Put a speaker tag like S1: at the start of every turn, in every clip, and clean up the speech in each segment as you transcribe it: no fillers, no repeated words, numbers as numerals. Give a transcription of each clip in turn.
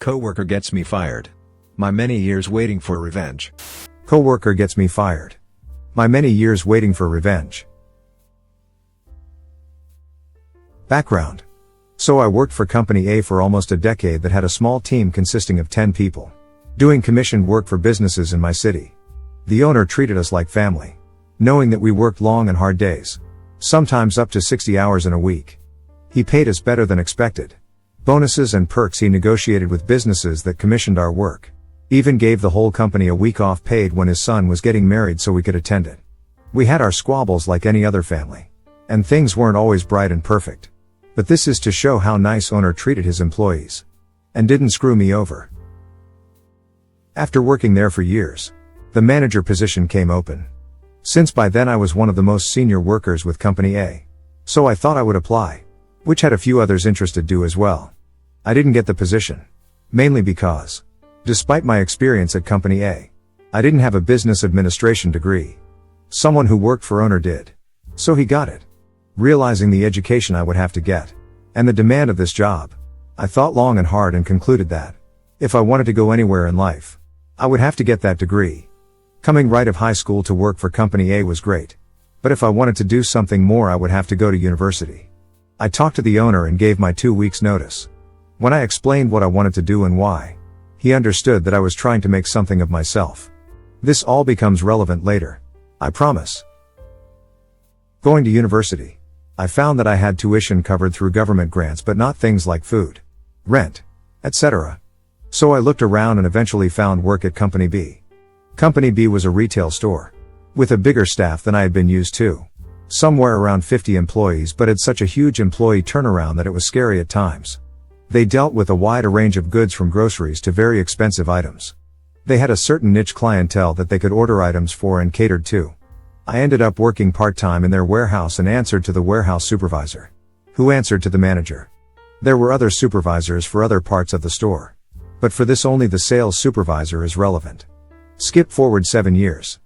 S1: Coworker gets me fired. My many years waiting for revenge.
S2: Coworker gets me fired. My many years waiting for revenge. Background. So I worked for Company A for almost a decade that had a small team consisting of 10 people, doing commissioned work for businesses in my city. The owner treated us like family, knowing that we worked long and hard days, sometimes up to 60 hours in a week. He paid us better than expected. Bonuses and perks he negotiated with businesses that commissioned our work. Even gave the whole company a week off paid when his son was getting married so we could attend it. We had our squabbles like any other family, and things weren't always bright and perfect. But this is to show how nice owner treated his employees, and didn't screw me over. After working there for years, the manager position came open. Since by then I was one of the most senior workers with Company A, so I thought I would apply, which had a few others interested do as well. I didn't get the position, mainly because, despite my experience at Company A, I didn't have a business administration degree. Someone who worked for owner did. So he got it. Realizing the education I would have to get, and the demand of this job, I thought long and hard and concluded that, if I wanted to go anywhere in life, I would have to get that degree. Coming right of high school to work for Company A was great, but if I wanted to do something more I would have to go to university. I talked to the owner and gave my 2 weeks notice. When I explained what I wanted to do and why, he understood that I was trying to make something of myself. This all becomes relevant later, I promise. Going to university. I found that I had tuition covered through government grants but not things like food, rent, etc. So I looked around and eventually found work at Company B. Company B was a retail store, with a bigger staff than I had been used to. Somewhere around 50 employees but had such a huge employee turnaround that it was scary at times. They dealt with a wide range of goods from groceries to very expensive items. They had a certain niche clientele that they could order items for and catered to. I ended up working part-time in their warehouse and answered to the warehouse supervisor, who answered to the manager. There were other supervisors for other parts of the store, but for this only the sales supervisor is relevant. Skip forward 7 years.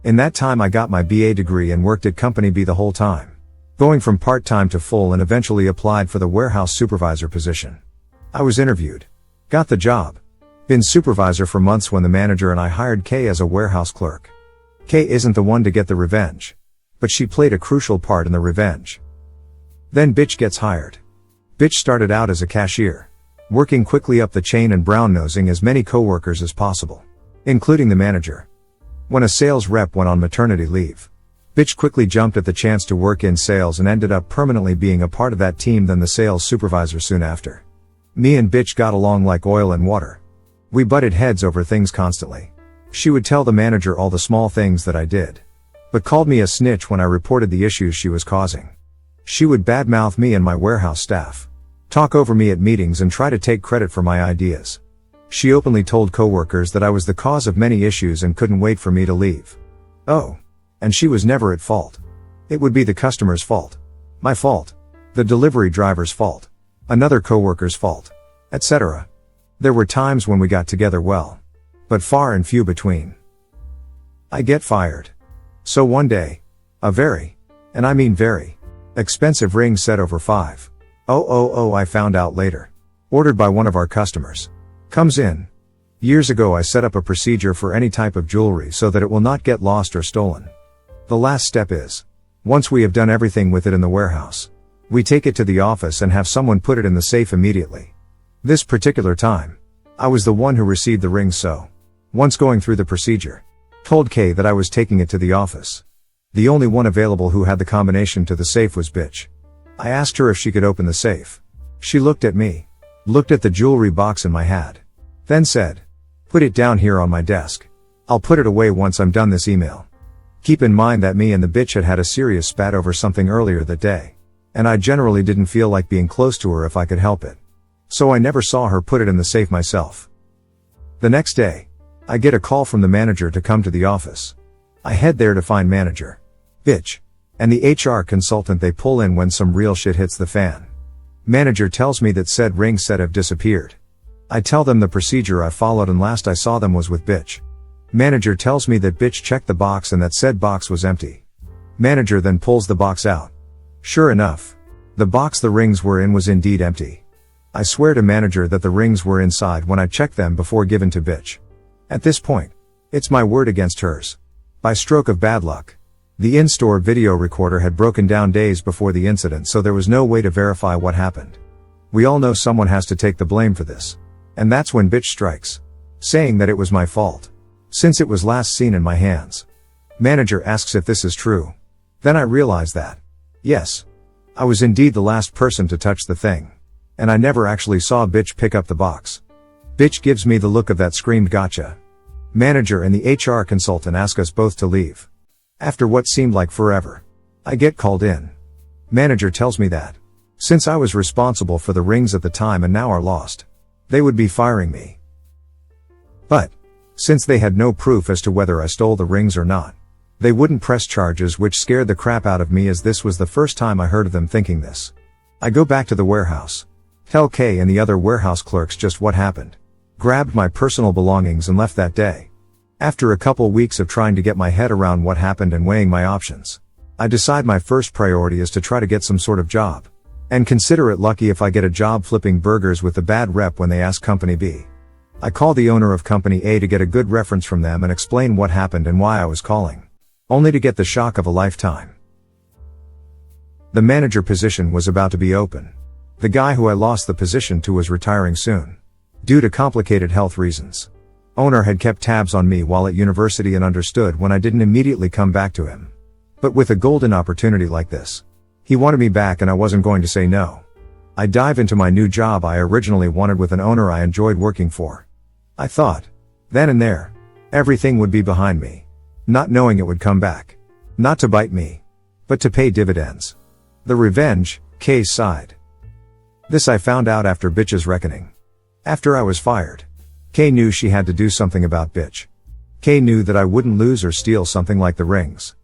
S2: In that time I got my BA degree and worked at Company B the whole time, going from part-time to full, and eventually applied for the warehouse supervisor position. I was interviewed, got the job, been supervisor for months when the manager and I hired Kay as a warehouse clerk. Kay isn't the one to get the revenge, but she played a crucial part in the revenge. Then Bitch gets hired. Bitch started out as a cashier, working quickly up the chain and brown-nosing as many coworkers as possible, including the manager. When a sales rep went on maternity leave, Bitch quickly jumped at the chance to work in sales and ended up permanently being a part of that team than the sales supervisor soon after. Me and Bitch got along like oil and water. We butted heads over things constantly. She would tell the manager all the small things that I did, but called me a snitch when I reported the issues she was causing. She would badmouth me and my warehouse staff, talk over me at meetings and try to take credit for my ideas. She openly told coworkers that I was the cause of many issues and couldn't wait for me to leave. Oh, and she was never at fault. It would be the customer's fault, my fault, the delivery driver's fault, another coworker's fault, etc. There were times when we got together well, but far and few between. I get fired. So one day, a very, and I mean very, expensive ring set over $5,000 I found out later, ordered by one of our customers, comes in. Years ago I set up a procedure for any type of jewelry so that it will not get lost or stolen. The last step is, once we have done everything with it in the warehouse, we take it to the office and have someone put it in the safe immediately. This particular time, I was the one who received the ring, so, once going through the procedure, told Kay that I was taking it to the office. The only one available who had the combination to the safe was Bitch. I asked her if she could open the safe. She looked at me, looked at the jewelry box in my hand, then said, "Put it down here on my desk. I'll put it away once I'm done this email." Keep in mind that me and the Bitch had had a serious spat over something earlier that day, and I generally didn't feel like being close to her if I could help it. So I never saw her put it in the safe myself. The next day, I get a call from the manager to come to the office. I head there to find manager, Bitch, and the HR consultant they pull in when some real shit hits the fan. Manager tells me that said ring set have disappeared. I tell them the procedure I followed and last I saw them was with Bitch. Manager tells me that Bitch checked the box and that said box was empty. Manager then pulls the box out. Sure enough, the box the rings were in was indeed empty. I swear to manager that the rings were inside when I checked them before given to bitch. At this point, it's my word against hers. By stroke of bad luck, the in-store video recorder had broken down days before the incident, so there was no way to verify what happened. We all know someone has to take the blame for this. And that's when bitch strikes, saying that it was my fault, since it was last seen in my hands. Manager asks if this is true. Then I realize that, yes, I was indeed the last person to touch the thing. And I never actually saw bitch pick up the box. Bitch gives me the look of that screamed gotcha. Manager and the HR consultant ask us both to leave. After what seemed like forever, I get called in. Manager tells me that, since I was responsible for the rings at the time and now are lost, they would be firing me. But, since they had no proof as to whether I stole the rings or not, they wouldn't press charges, which scared the crap out of me, as this was the first time I heard of them thinking this. I go back to the warehouse, tell Kay and the other warehouse clerks just what happened, grabbed my personal belongings and left that day. After a couple weeks of trying to get my head around what happened and weighing my options, I decide my first priority is to try to get some sort of job, and consider it lucky if I get a job flipping burgers with the bad rep when they ask Company B. I call the owner of Company A to get a good reference from them and explain what happened and why I was calling, only to get the shock of a lifetime. The manager position was about to be open. The guy who I lost the position to was retiring soon, due to complicated health reasons. Owner had kept tabs on me while at university and understood when I didn't immediately come back to him. But with a golden opportunity like this, he wanted me back and I wasn't going to say no. I dive into my new job I originally wanted with an owner I enjoyed working for. I thought, then and there, everything would be behind me, not knowing it would come back. Not to bite me, but to pay dividends. The revenge, Kay's side. This I found out after bitch's reckoning. After I was fired, Kay knew she had to do something about bitch. Kay knew that I wouldn't lose or steal something like the rings,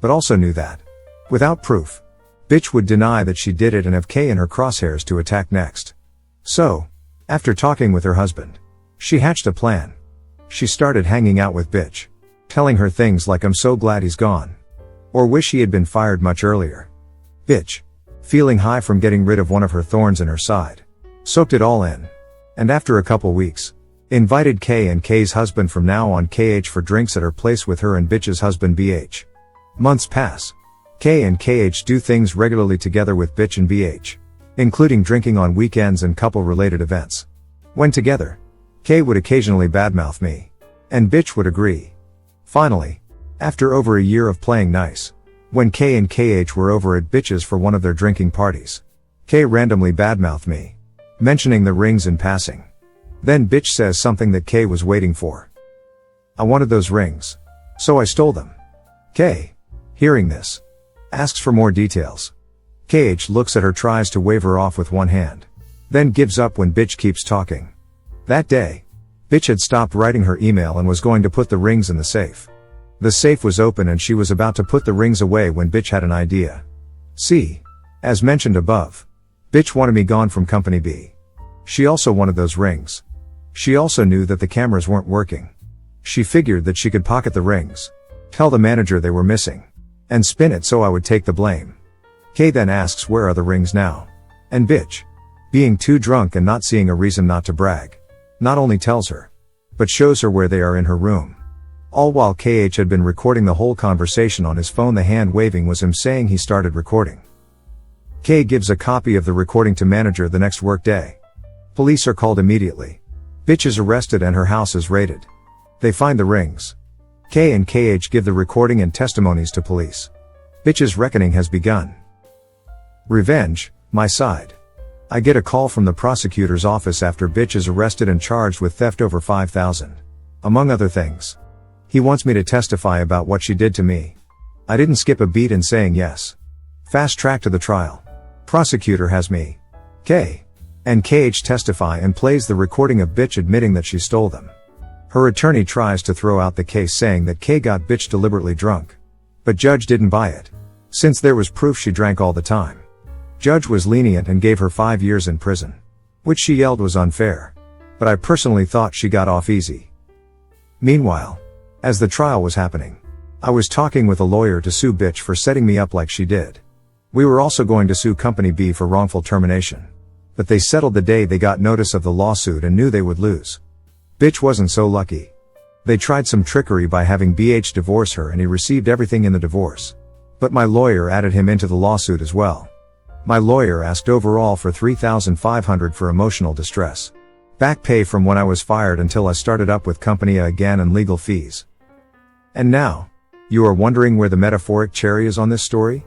S2: but also knew that, without proof, bitch would deny that she did it and have Kay in her crosshairs to attack next. So, after talking with her husband, she hatched a plan. She started hanging out with bitch, telling her things like I'm so glad he's gone, or wish he had been fired much earlier. Bitch, feeling high from getting rid of one of her thorns in her side, soaked it all in, and after a couple weeks, invited Kay and Kay's husband from now on KH for drinks at her place with her and bitch's husband BH. Months pass. Kay and KH do things regularly together with bitch and BH, including drinking on weekends and couple-related events. When together, Kay would occasionally badmouth me, and bitch would agree. Finally, after over a year of playing nice, when Kay and KH were over at bitch's for one of their drinking parties, Kay randomly badmouthed me, mentioning the rings in passing. Then bitch says something that Kay was waiting for. I wanted those rings, so I stole them. Kay, hearing this, asks for more details. KH looks at her, tries to wave her off with one hand, then gives up when bitch keeps talking. That day, bitch had stopped writing her email and was going to put the rings in the safe. The safe was open and she was about to put the rings away when bitch had an idea. See, as mentioned above, bitch wanted me gone from Company B. She also wanted those rings. She also knew that the cameras weren't working. She figured that she could pocket the rings, tell the manager they were missing, and spin it so I would take the blame. Kay then asks where are the rings now? And bitch, being too drunk and not seeing a reason not to brag, not only tells her, but shows her where they are in her room. All while KH had been recording the whole conversation on his phone. The hand waving was him saying he started recording. Kay gives a copy of the recording to manager the next work day. Police are called immediately. Bitch is arrested and her house is raided. They find the rings. Kay and KH give the recording and testimonies to police. Bitch's reckoning has begun. Revenge, my side. I get a call from the prosecutor's office after bitch is arrested and charged with theft over $5,000. Among other things. He wants me to testify about what she did to me. I didn't skip a beat in saying yes. Fast track to the trial. Prosecutor has me, Kay, and KH testify and plays the recording of bitch admitting that she stole them. Her attorney tries to throw out the case saying that Kay got bitch deliberately drunk. But judge didn't buy it, since there was proof she drank all the time. Judge was lenient and gave her 5 years in prison, which she yelled was unfair. But I personally thought she got off easy. Meanwhile, as the trial was happening, I was talking with a lawyer to sue bitch for setting me up like she did. We were also going to sue Company B for wrongful termination. But they settled the day they got notice of the lawsuit and knew they would lose. Bitch wasn't so lucky. They tried some trickery by having BH divorce her and he received everything in the divorce. But my lawyer added him into the lawsuit as well. My lawyer asked overall for $3,500 for emotional distress. Back pay from when I was fired until I started up with Company A again and legal fees. And now, you are wondering where the metaphoric cherry is on this story?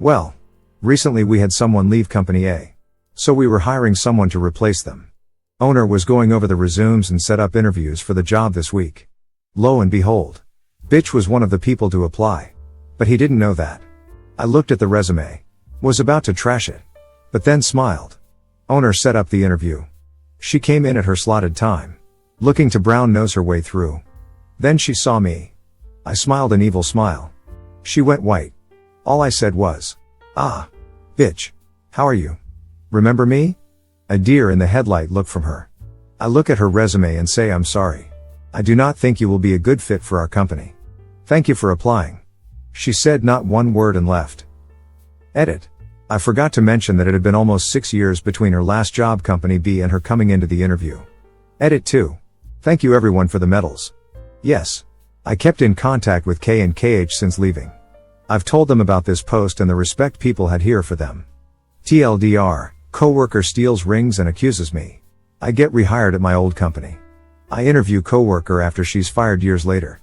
S2: Well, recently we had someone leave Company A. So we were hiring someone to replace them. Owner was going over the resumes and set up interviews for the job this week. Lo and behold, bitch was one of the people to apply. But he didn't know that. I looked at the resume. Was about to trash it. But then smiled. Owner set up the interview. She came in at her slotted time. Looking to brown nose her way through. Then she saw me. I smiled an evil smile. She went white. All I said was, "Ah. Bitch. How are you? Remember me?" A deer in the headlight look from her. I look at her resume and say, "I'm sorry. I do not think you will be a good fit for our company. Thank you for applying." She said not one word and left. Edit. I forgot to mention that it had been almost 6 years between her last job Company B and her coming into the interview. Edit 2. Thank you everyone for the medals. Yes. I kept in contact with K and KH since leaving. I've told them about this post and the respect people had here for them. TLDR, coworker steals rings and accuses me. I get rehired at my old company. I interview coworker after she's fired years later.